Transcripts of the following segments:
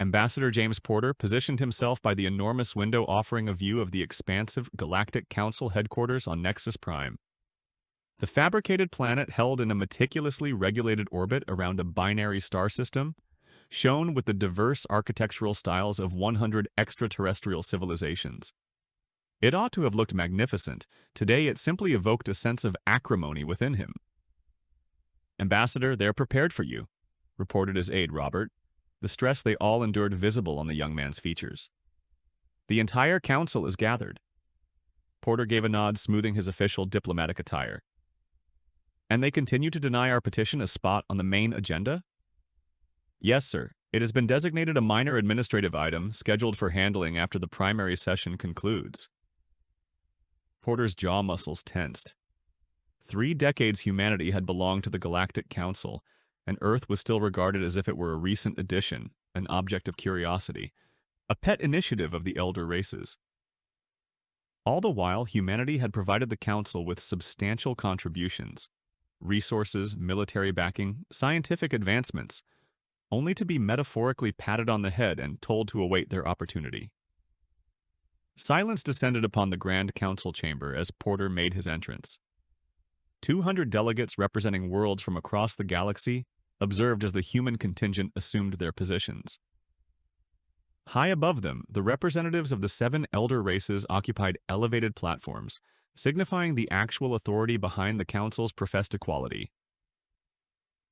Ambassador James Porter positioned himself by the enormous window offering a view of the expansive Galactic Council headquarters on Nexus Prime. The fabricated planet held in a meticulously regulated orbit around a binary star system, shone with the diverse architectural styles of 100 extraterrestrial civilizations. It ought to have looked magnificent. Today it simply evoked a sense of acrimony within him. "Ambassador, they're prepared for you," reported his aide Robert, the stress they all endured visible on the young man's features. "The entire council is gathered." Porter gave a nod, smoothing his official diplomatic attire. "And they continue to deny our petition a spot on the main agenda?" "Yes, sir. It has been designated a minor administrative item scheduled for handling after the primary session concludes." Porter's jaw muscles tensed. 3 decades humanity had belonged to the Galactic Council, and Earth was still regarded as if it were a recent addition, an object of curiosity, a pet initiative of the elder races. All the while, humanity had provided the Council with substantial contributions, resources, military backing, scientific advancements, only to be metaphorically patted on the head and told to await their opportunity. Silence descended upon the Grand Council chamber as Porter made his entrance. 200 delegates representing worlds from across the galaxy observed as the human contingent assumed their positions. High above them, the representatives of the 7 elder races occupied elevated platforms, signifying the actual authority behind the Council's professed equality.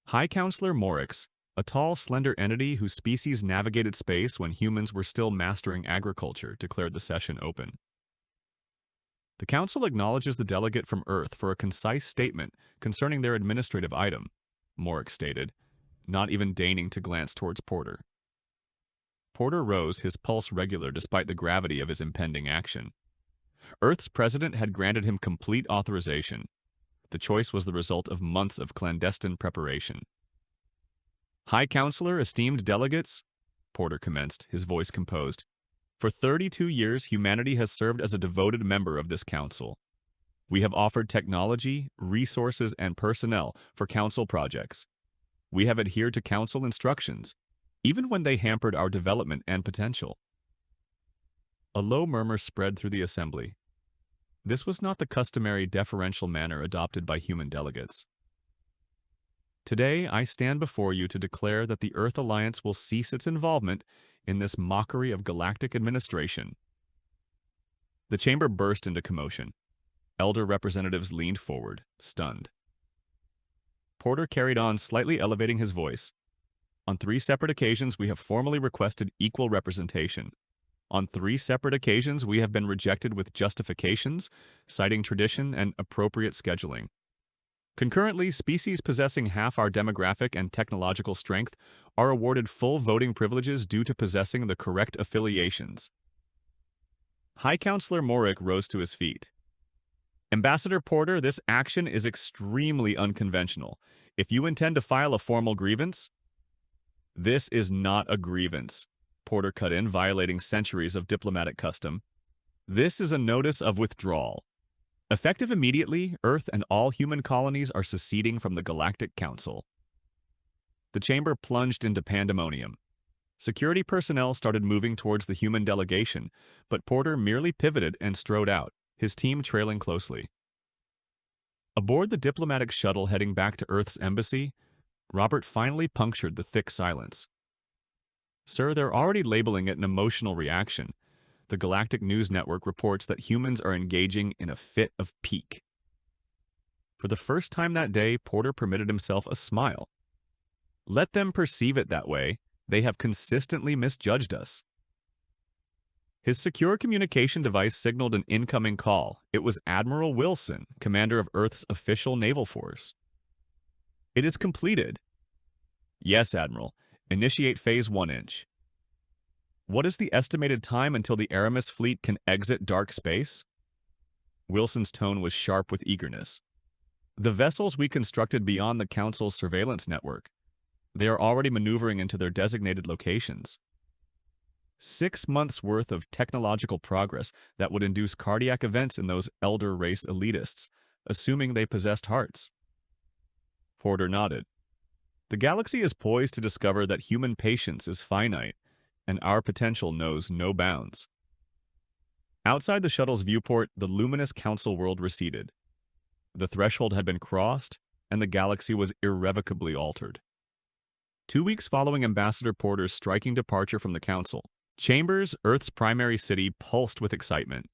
High Counselor Morix, a tall, slender entity whose species navigated space when humans were still mastering agriculture, declared the session open. "The Council acknowledges the delegate from Earth for a concise statement concerning their administrative item," Morix stated, not even deigning to glance towards Porter. Porter rose, his pulse regular despite the gravity of his impending action. Earth's president had granted him complete authorization. The choice was the result of months of clandestine preparation. "High Counselor, esteemed delegates," Porter commenced, his voice composed. "For 32 years, humanity has served as a devoted member of this council. We have offered technology, resources, and personnel for council projects. We have adhered to council instructions, even when they hampered our development and potential." A low murmur spread through the assembly. This was not the customary deferential manner adopted by human delegates. "Today, I stand before you to declare that the Earth Alliance will cease its involvement in this mockery of galactic administration." The chamber burst into commotion. Elder representatives leaned forward, stunned. Porter carried on, slightly elevating his voice. "On 3 separate occasions, we have formally requested equal representation. On 3 separate occasions, we have been rejected with justifications, citing tradition and appropriate scheduling. Concurrently, species possessing half our demographic and technological strength are awarded full voting privileges due to possessing the correct affiliations." High Counselor Morick rose to his feet. "Ambassador Porter, this action is extremely unconventional. If you intend to file a formal grievance—" "This is not a grievance," Porter cut in, violating centuries of diplomatic custom. "This is a notice of withdrawal. Effective immediately, Earth and all human colonies are seceding from the Galactic Council." The chamber plunged into pandemonium. Security personnel started moving towards the human delegation, but Porter merely pivoted and strode out, his team trailing closely. Aboard the diplomatic shuttle heading back to Earth's embassy, Robert finally punctured the thick silence. "Sir, they're already labeling it an emotional reaction. The Galactic News Network reports that humans are engaging in a fit of pique." For the first time that day, Porter permitted himself a smile. "Let them perceive it that way. They have consistently misjudged us." His secure communication device signaled an incoming call. It was Admiral Wilson, commander of Earth's official naval force. "It is completed." "Yes, Admiral. Initiate Phase 1-inch. "What is the estimated time until the Aramis fleet can exit dark space?" Wilson's tone was sharp with eagerness. "The vessels we constructed beyond the Council's surveillance network. They are already maneuvering into their designated locations." 6 months' worth of technological progress that would induce cardiac events in those elder race elitists, assuming they possessed hearts. Porter nodded. "The galaxy is poised to discover that human patience is finite, and our potential knows no bounds. Outside the shuttle's viewport, the luminous council world receded. The threshold had been crossed, and the galaxy was irrevocably altered. 2 weeks following Ambassador Porter's striking departure from the council, Chambers, Earth's primary city, pulsed with excitement.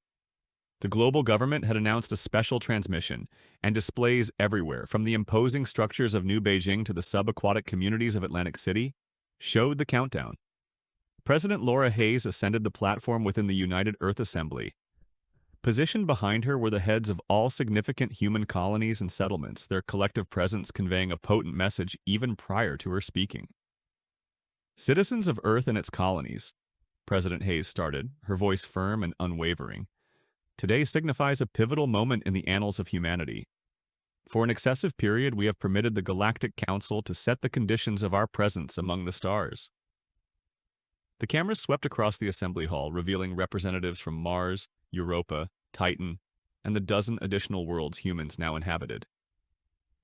The global government had announced a special transmission, and displays everywhere, from the imposing structures of New Beijing to the subaquatic communities of Atlantic City, showed the countdown. President Laura Hayes ascended the platform within the United Earth Assembly. Positioned behind her were the heads of all significant human colonies and settlements, their collective presence conveying a potent message even prior to her speaking. Citizens of Earth and its colonies, President Hayes started, her voice firm and unwavering. Today signifies a pivotal moment in the annals of humanity. For an excessive period, we have permitted the Galactic Council to set the conditions of our presence among the stars. The cameras swept across the assembly hall, revealing representatives from Mars, Europa, Titan, and the dozen additional worlds humans now inhabited.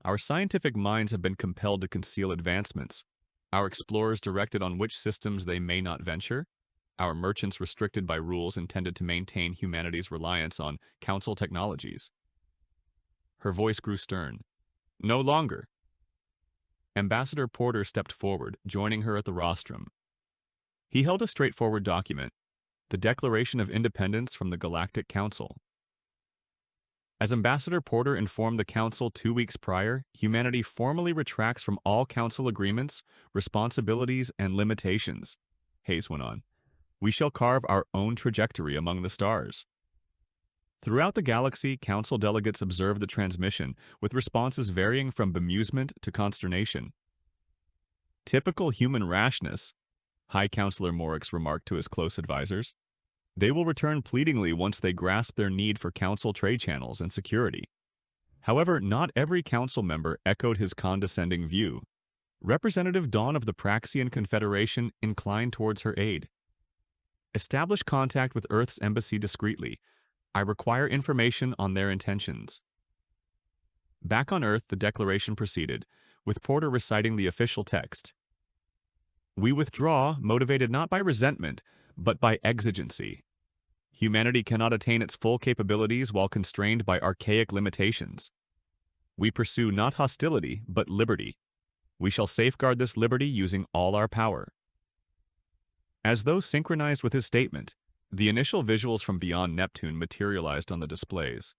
Our scientific minds have been compelled to conceal advancements, our explorers directed on which systems they may not venture, our merchants restricted by rules intended to maintain humanity's reliance on council technologies. Her voice grew stern. No longer. Ambassador Porter stepped forward, joining her at the rostrum. He held a straightforward document, the Declaration of Independence from the Galactic Council. As Ambassador Porter informed the Council 2 weeks prior, humanity formally retracts from all Council agreements, responsibilities, and limitations. Hayes went on. We shall carve our own trajectory among the stars. Throughout the galaxy, Council delegates observed the transmission, with responses varying from bemusement to consternation. Typical human rashness, High Counselor Morix remarked to his close advisors. They will return pleadingly once they grasp their need for Council trade channels and security. However, not every Council member echoed his condescending view. Representative Dawn of the Praxian Confederation inclined towards her aid. Establish contact with Earth's embassy discreetly. I require information on their intentions. Back on Earth, the declaration proceeded, with Porter reciting the official text. We withdraw, motivated not by resentment, but by exigency. Humanity cannot attain its full capabilities while constrained by archaic limitations. We pursue not hostility, but liberty. We shall safeguard this liberty using all our power. As though synchronized with his statement, the initial visuals from beyond Neptune materialized on the displays.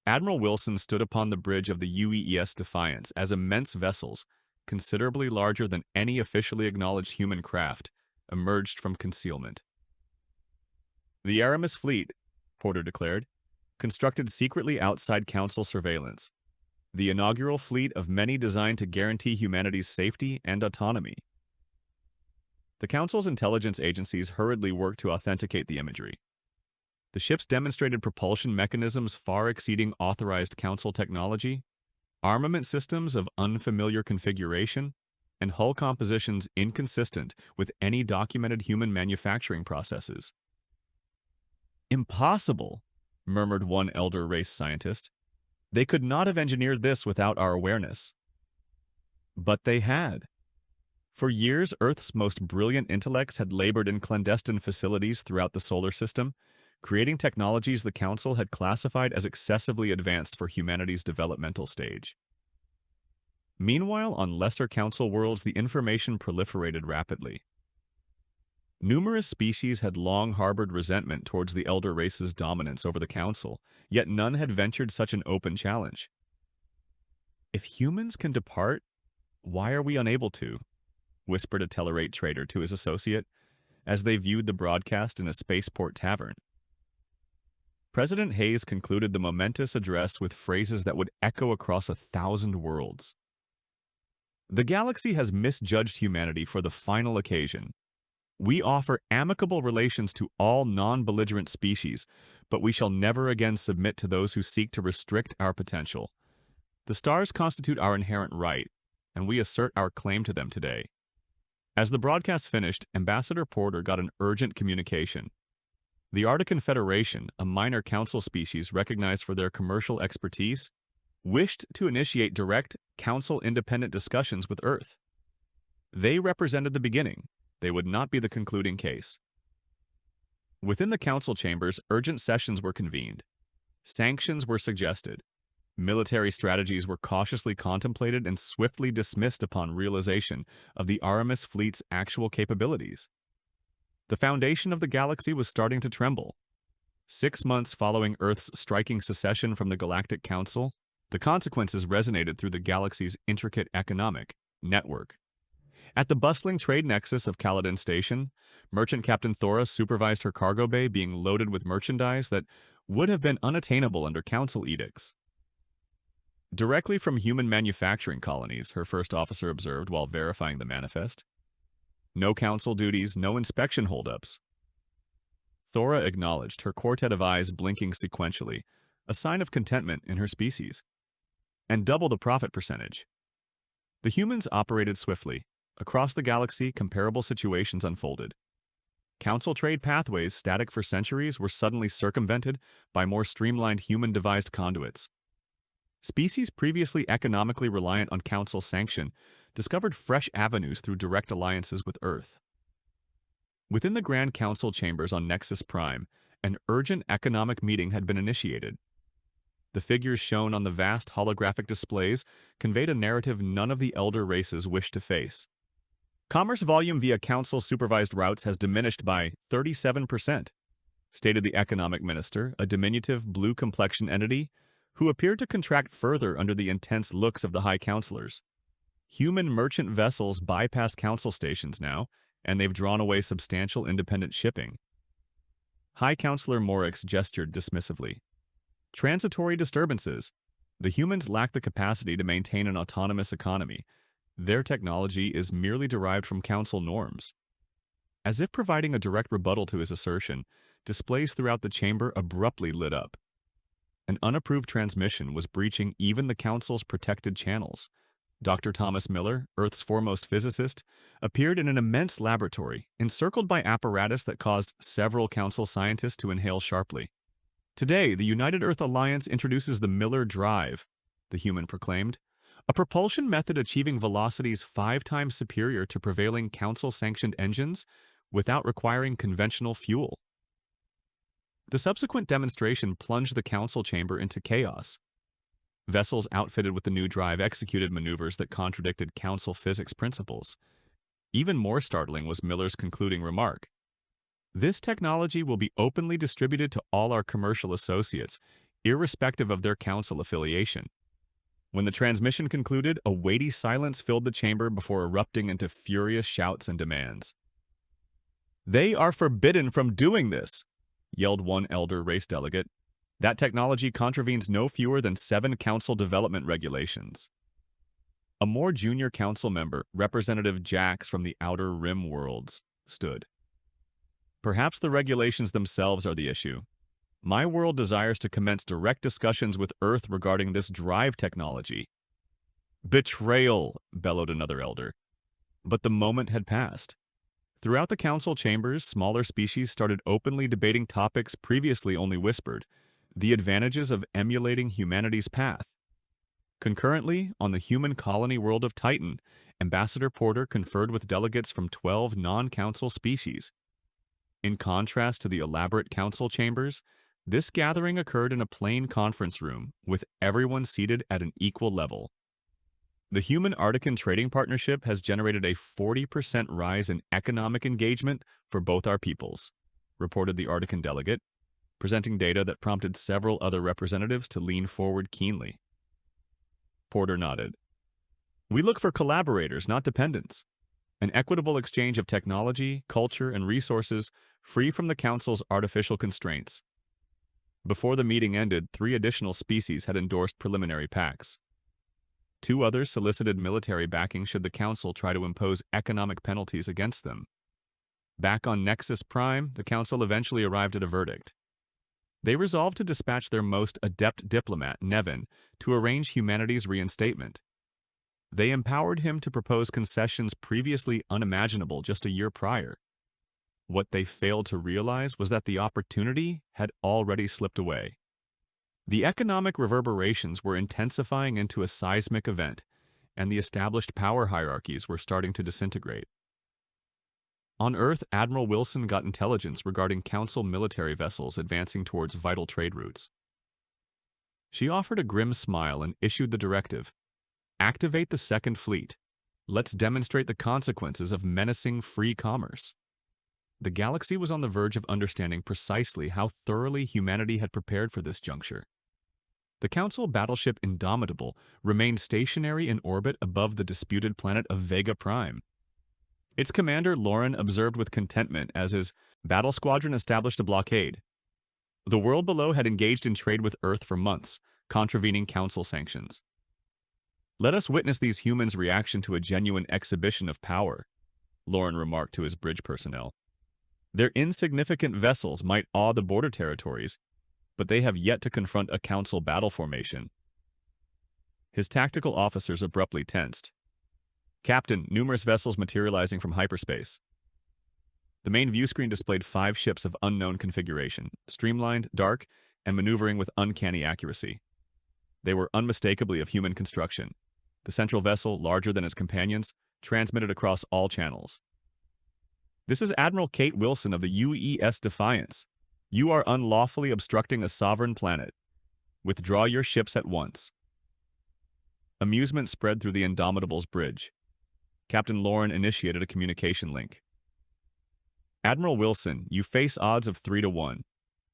Admiral Wilson stood upon the bridge of the UEES Defiance as immense vessels, considerably larger than any officially acknowledged human craft, emerged from concealment. The Aramis fleet, Porter declared, constructed secretly outside Council surveillance. The inaugural fleet of many designed to guarantee humanity's safety and autonomy. The Council's intelligence agencies hurriedly worked to authenticate the imagery. The ships demonstrated propulsion mechanisms far exceeding authorized Council technology, armament systems of unfamiliar configuration, and hull compositions inconsistent with any documented human manufacturing processes. Impossible, murmured one elder race scientist. They could not have engineered this without our awareness. But they had. For years, Earth's most brilliant intellects had labored in clandestine facilities throughout the solar system, creating technologies the Council had classified as excessively advanced for humanity's developmental stage. Meanwhile, on lesser Council worlds, the information proliferated rapidly. Numerous species had long harbored resentment towards the elder race's dominance over the Council, yet none had ventured such an open challenge. If humans can depart, why are we unable to? Whispered a Tellarate trader to his associate, as they viewed the broadcast in a spaceport tavern. President Hayes concluded the momentous address with phrases that would echo across 1,000 worlds. The galaxy has misjudged humanity for the final occasion. We offer amicable relations to all non-belligerent species, but we shall never again submit to those who seek to restrict our potential. The stars constitute our inherent right, and we assert our claim to them today. As the broadcast finished, Ambassador Porter got an urgent communication. The Artican Federation, a minor Council species recognized for their commercial expertise, wished to initiate direct, Council-independent discussions with Earth. They represented the beginning, they would not be the concluding case. Within the council chambers, urgent sessions were convened. Sanctions were suggested. Military strategies were cautiously contemplated and swiftly dismissed upon realization of the Aramis fleet's actual capabilities. The foundation of the galaxy was starting to tremble. 6 months following Earth's striking secession from the Galactic Council, the consequences resonated through the galaxy's intricate economic network. At the bustling trade nexus of Caladan Station, Merchant Captain Thora supervised her cargo bay being loaded with merchandise that would have been unattainable under council edicts. Directly from human manufacturing colonies, her first officer observed while verifying the manifest. No council duties, no inspection holdups. Thora acknowledged, her quartet of eyes blinking sequentially, a sign of contentment in her species. And double the profit percentage. The humans operated swiftly. Across the galaxy, comparable situations unfolded. Council trade pathways, static for centuries, were suddenly circumvented by more streamlined human-devised conduits. Species previously economically reliant on council sanction discovered fresh avenues through direct alliances with Earth. Within the Grand Council chambers on Nexus Prime, an urgent economic meeting had been initiated. The figures shown on the vast holographic displays conveyed a narrative none of the elder races wished to face. Commerce volume via council-supervised routes has diminished by 37%, stated the economic minister, a diminutive blue-complexion entity who appeared to contract further under the intense looks of the high councilors. Human merchant vessels bypass council stations now, and they've drawn away substantial independent shipping. High Councilor Morix gestured dismissively. Transitory disturbances. The humans lack the capacity to maintain an autonomous economy. Their technology is merely derived from council norms. As if providing a direct rebuttal to his assertion, displays throughout the chamber abruptly lit up. An unapproved transmission was breaching even the council's protected channels. Dr. Thomas Miller, Earth's foremost physicist, appeared in an immense laboratory, encircled by apparatus that caused several council scientists to inhale sharply. Today, the United Earth Alliance introduces the Miller Drive, the human proclaimed, a propulsion method achieving velocities 5 times superior to prevailing council-sanctioned engines without requiring conventional fuel. The subsequent demonstration plunged the council chamber into chaos. Vessels outfitted with the new drive executed maneuvers that contradicted council physics principles. Even more startling was Miller's concluding remark. This technology will be openly distributed to all our commercial associates, irrespective of their council affiliation. When the transmission concluded, a weighty silence filled the chamber before erupting into furious shouts and demands. "They are forbidden from doing this," yelled one elder race delegate. "That technology contravenes no fewer than 7 council development regulations." A more junior council member, Representative Jax from the Outer Rim worlds, stood. "Perhaps the regulations themselves are the issue. My world desires to commence direct discussions with Earth regarding this drive technology." "Betrayal," bellowed another elder. But the moment had passed. Throughout the council chambers, smaller species started openly debating topics previously only whispered, the advantages of emulating humanity's path. Concurrently, on the human colony world of Titan, Ambassador Porter conferred with delegates from 12 non-council species. In contrast to the elaborate council chambers, this gathering occurred in a plain conference room, with everyone seated at an equal level. The Human-Artican Trading Partnership has generated a 40% rise in economic engagement for both our peoples, reported the Artican delegate, presenting data that prompted several other representatives to lean forward keenly. Porter nodded. "We look for collaborators, not dependents. An equitable exchange of technology, culture, and resources free from the Council's artificial constraints." Before the meeting ended, 3 additional species had endorsed preliminary pacts. 2 others solicited military backing should the Council try to impose economic penalties against them. Back on Nexus Prime, the Council eventually arrived at a verdict. They resolved to dispatch their most adept diplomat, Nevin, to arrange humanity's reinstatement. They empowered him to propose concessions previously unimaginable just a year prior. What they failed to realize was that the opportunity had already slipped away. The economic reverberations were intensifying into a seismic event, and the established power hierarchies were starting to disintegrate. On Earth, Admiral Wilson got intelligence regarding Council military vessels advancing towards vital trade routes. She offered a grim smile and issued the directive: activate the Second Fleet. Let's demonstrate the consequences of menacing free commerce. The galaxy was on the verge of understanding precisely how thoroughly humanity had prepared for this juncture. The Council battleship Indomitable remained stationary in orbit above the disputed planet of Vega Prime. Its commander, Lauren, observed with contentment as his battle squadron established a blockade. The world below had engaged in trade with Earth for months, contravening Council sanctions. "Let us witness these humans' reaction to a genuine exhibition of power," Lauren remarked to his bridge personnel. "Their insignificant vessels might awe the border territories, but they have yet to confront a Council battle formation." His tactical officers abruptly tensed. "Captain, numerous vessels materializing from hyperspace." The main view screen displayed 5 ships of unknown configuration, streamlined, dark, and maneuvering with uncanny accuracy. They were unmistakably of human construction. The central vessel, larger than its companions, transmitted across all channels. "This is Admiral Kate Wilson of the UES Defiance. You are unlawfully obstructing a sovereign planet. Withdraw your ships at once." Amusement spread through the Indomitable's bridge. Captain Lauren initiated a communication link. "Admiral Wilson, you face odds of 3 to 1.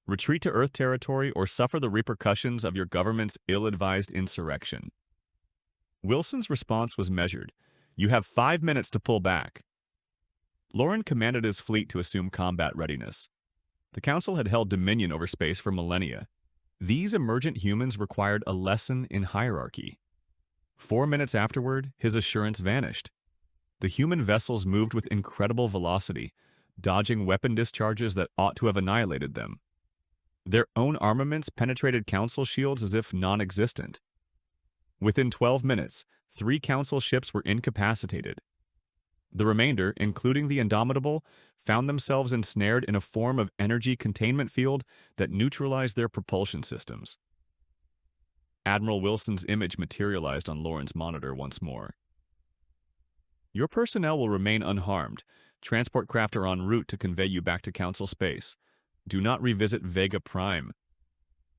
Retreat to Earth territory or suffer the repercussions of your government's ill-advised insurrection." Wilson's response was measured. "You have 5 minutes to pull back." Lauren commanded his fleet to assume combat readiness. The Council had held dominion over space for millennia. These emergent humans required a lesson in hierarchy. 4 minutes afterward, his assurance vanished. The human vessels moved with incredible velocity, dodging weapon discharges that ought to have annihilated them. Their own armaments penetrated Council shields as if non-existent. Within 12 minutes, 3 Council ships were incapacitated. The remainder, including the Indomitable, found themselves ensnared in a form of energy containment field that neutralized their propulsion systems. Admiral Wilson's image materialized on Lauren's monitor once more. "Your personnel will remain unharmed. Transport craft are en route to convey you back to Council space. Do not revisit Vega Prime."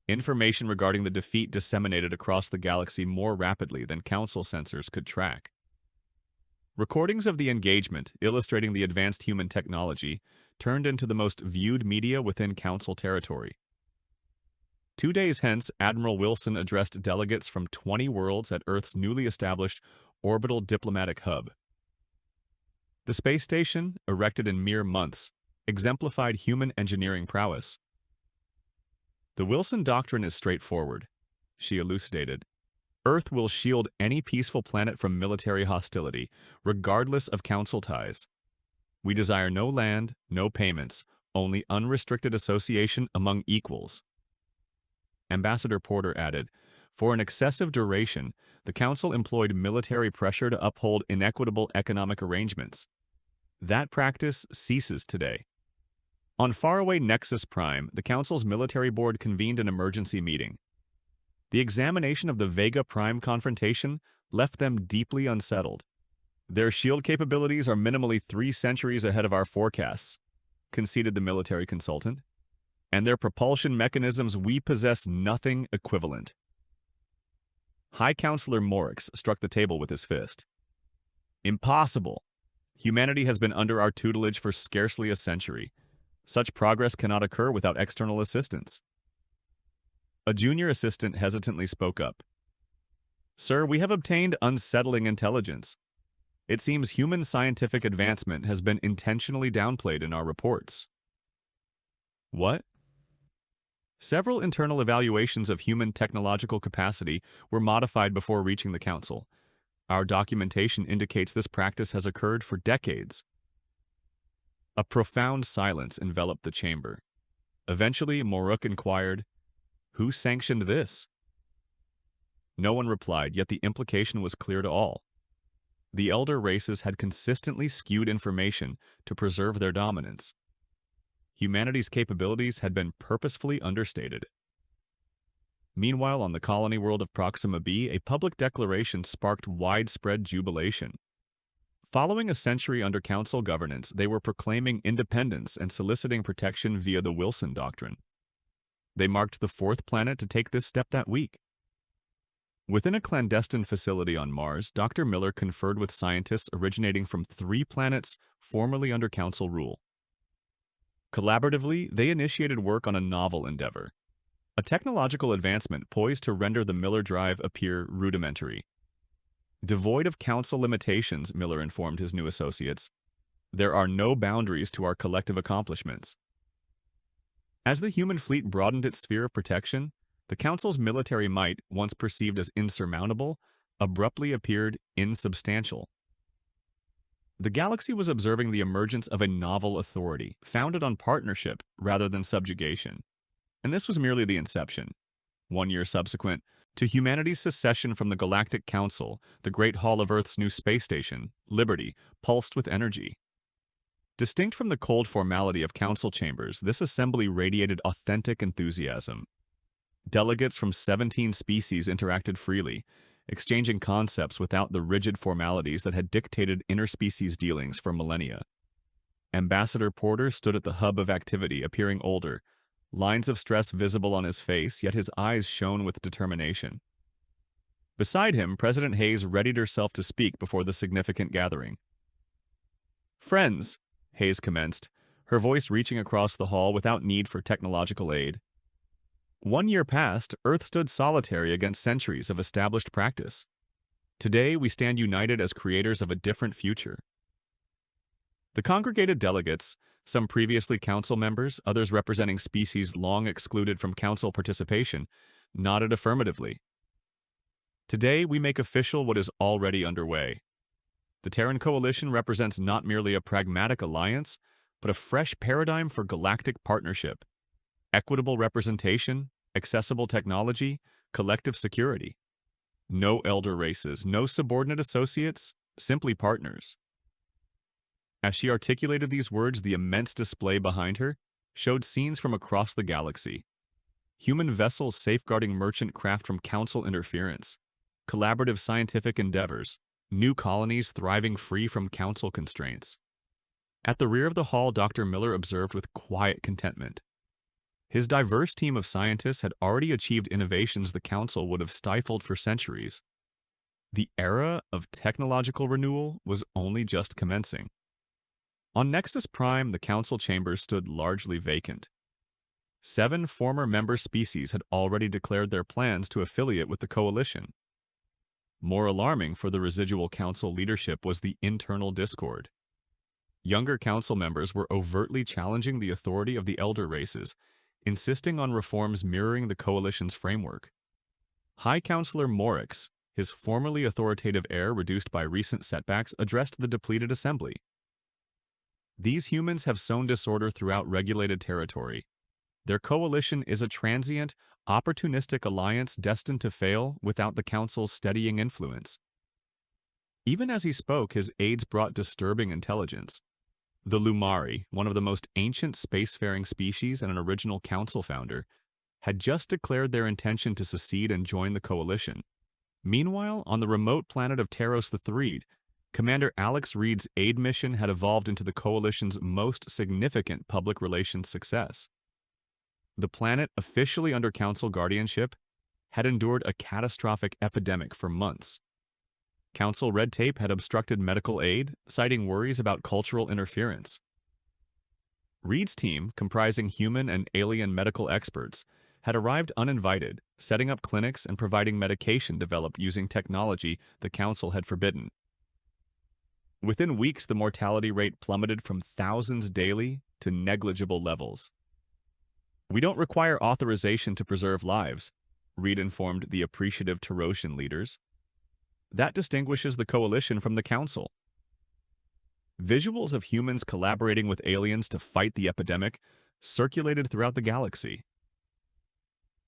Information regarding the defeat disseminated across the galaxy more rapidly than Council sensors could track. Recordings of the engagement, illustrating the advanced human technology, turned into the most viewed media within Council territory. 2 days hence, Admiral Wilson addressed delegates from 20 worlds at Earth's newly established orbital diplomatic hub. The space station, erected in mere months, exemplified human engineering prowess. "The Wilson Doctrine is straightforward," she elucidated. "Earth will shield any peaceful planet from military hostility, regardless of Council ties. We desire no land, no payments, only unrestricted association among equals." Ambassador Porter added, "For an excessive duration, the Council employed military pressure to uphold inequitable economic arrangements. That practice ceases today." On faraway Nexus Prime, the Council's military board convened an emergency meeting. The examination of the Vega Prime confrontation left them deeply unsettled. "Their shield capabilities are minimally 3 centuries ahead of our forecasts," conceded the military consultant. "And their propulsion mechanisms we possess nothing equivalent." High Counselor Morix struck the table with his fist. "Impossible! Humanity has been under our tutelage for scarcely a century. Such progress cannot occur without external assistance." A junior assistant hesitantly spoke up. "Sir, we have obtained unsettling intelligence. It seems human scientific advancement has been intentionally downplayed in our reports." "What?" "Several internal evaluations of human technological capacity were modified before reaching the Council. Our documentation indicates this practice has occurred for decades." A profound silence enveloped the chamber. Eventually, Moruk inquired, "Who sanctioned this?" No one replied, yet the implication was clear to all. The elder races had consistently skewed information to preserve their dominance. Humanity's capabilities had been purposefully understated. Meanwhile, on the colony world of Proxima B, a public declaration sparked widespread jubilation. Following a century under council governance, they were proclaiming independence and soliciting protection via the Wilson Doctrine. They marked the fourth planet to take this step that week. Within a clandestine facility on Mars, Dr. Miller conferred with scientists originating from 3 planets formerly under council rule. Collaboratively, they initiated work on a novel endeavor, a technological advancement poised to render the Miller drive appear rudimentary. Devoid of council limitations, Miller informed his new associates, there are no boundaries to our collective accomplishments. As the human fleet broadened its sphere of protection, the Council's military might, once perceived as insurmountable, abruptly appeared insubstantial. The galaxy was observing the emergence of a novel authority, founded on partnership rather than subjugation. And this was merely the inception. 1 year subsequent to humanity's secession from the Galactic Council, the Great Hall of Earth's new space station, Liberty, pulsed with energy. Distinct from the cold formality of council chambers, this assembly radiated authentic enthusiasm. Delegates from 17 species interacted freely, exchanging concepts without the rigid formalities that had dictated interspecies dealings for millennia. Ambassador Porter stood at the hub of activity, appearing older, lines of stress visible on his face, yet his eyes shone with determination. Beside him, President Hayes readied herself to speak before the significant gathering. "Friends," Hayes commenced, her voice reaching across the hall without need for technological aid. 1 year past, Earth stood solitary against centuries of established practice. Today, we stand united as creators of a different future. The congregated delegates, some previously council members, others representing species long excluded from council participation, nodded affirmatively. Today, we make official what is already underway. The Terran Coalition represents not merely a pragmatic alliance, but a fresh paradigm for galactic partnership. Equitable representation, accessible technology, collective security. No elder races, no subordinate associates, simply partners. As she articulated these words, the immense display behind her showed scenes from across the galaxy. Human vessels safeguarding merchant craft from council interference, collaborative scientific endeavors, new colonies thriving free from council constraints. At the rear of the hall, Dr. Miller observed with quiet contentment. His diverse team of scientists had already achieved innovations the Council would have stifled for centuries. The era of technological renewal was only just commencing. On Nexus Prime, the Council chambers stood largely vacant. 7 former member species had already declared their plans to affiliate with the Coalition. More alarming for the residual Council leadership was the internal discord. Younger Council members were overtly challenging the authority of the elder races, insisting on reforms mirroring the Coalition's framework. High Counselor Morix, his formerly authoritative air reduced by recent setbacks, addressed the depleted assembly. These humans have sown disorder throughout regulated territory. Their coalition is a transient, opportunistic alliance destined to fail without the Council's steadying influence. Even as he spoke, his aides brought disturbing intelligence. The Lumari, one of the most ancient spacefaring species and an original Council founder, had just declared their intention to secede and join the Coalition. Meanwhile, on the remote planet of Taros III, Commander Alex Reed's aid mission had evolved into the Coalition's most significant public relations success. The planet, officially under Council guardianship, had endured a catastrophic epidemic for months. Council red tape had obstructed medical aid, citing worries about cultural interference. Reed's team, comprising human and alien medical experts, had arrived uninvited, setting up clinics and providing medication developed using technology the Council had forbidden. Within weeks, the mortality rate plummeted from thousands daily to negligible levels. "We don't require authorization to preserve lives," Reed informed the appreciative Tarosian leaders. That distinguishes the Coalition from the Council. Visuals of humans collaborating with aliens to fight the epidemic circulated throughout the galaxy.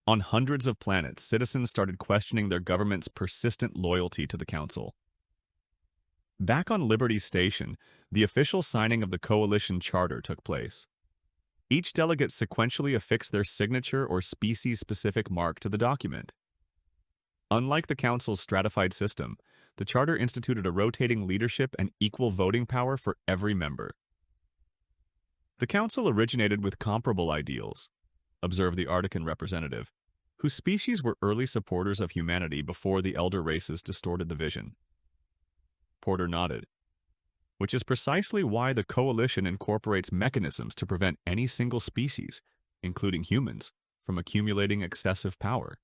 On hundreds of planets, citizens started questioning their government's persistent loyalty to the Council. Back on Liberty Station, the official signing of the Coalition Charter took place. Each delegate sequentially affixed their signature or species-specific mark to the document. Unlike the Council's stratified system, the charter instituted a rotating leadership and equal voting power for every member. The council originated with comparable ideals, observed the Arctican representative, whose species were early supporters of humanity before the elder races distorted the vision. Porter nodded. Which is precisely why the coalition incorporates mechanisms to prevent any single species, including humans, from accumulating excessive power.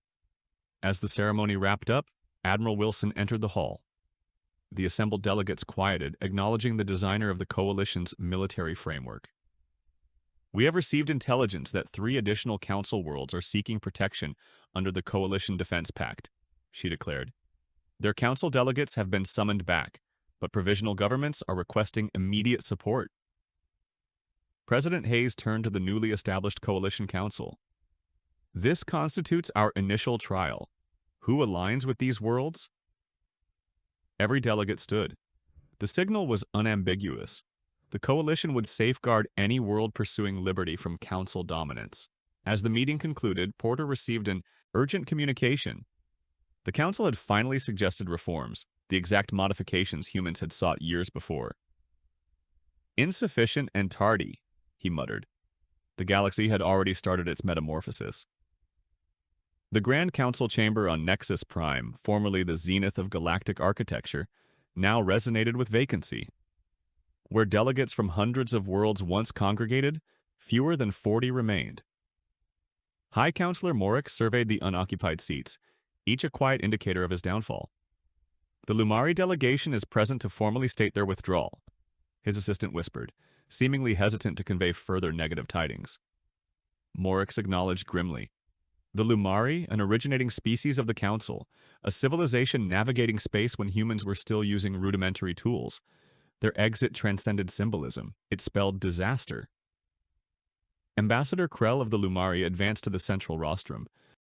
As the ceremony wrapped up, Admiral Wilson entered the hall. The assembled delegates quieted, acknowledging the designer of the coalition's military framework. We have received intelligence that 3 additional council worlds are seeking protection under the Coalition Defense Pact, she declared. Their council delegates have been summoned back, but provisional governments are requesting immediate support. President Hayes turned to the newly established Coalition Council. This constitutes our initial trial. Who aligns with these worlds? Every delegate stood. The signal was unambiguous. The coalition would safeguard any world pursuing liberty from council dominance. As the meeting concluded, Porter received an urgent communication. The council had finally suggested reforms, the exact modifications humans had sought years before. Insufficient and tardy, he muttered. The galaxy had already started its metamorphosis. The Grand Council chamber on Nexus Prime, formerly the zenith of galactic architecture, now resonated with vacancy. Where delegates from hundreds of worlds once congregated, fewer than 40 remained. High Counselor Morick surveyed the unoccupied seats, each a quiet indicator of his downfall. The Lumari delegation is present to formally state their withdrawal, his assistant whispered, seemingly hesitant to convey further negative tidings. Morick acknowledged grimly. The Lumari, an originating species of the Council, a civilization navigating space when humans were still using rudimentary tools. Their exit transcended symbolism. It spelled disaster. Ambassador Krell of the Lumari advanced to the central rostrum,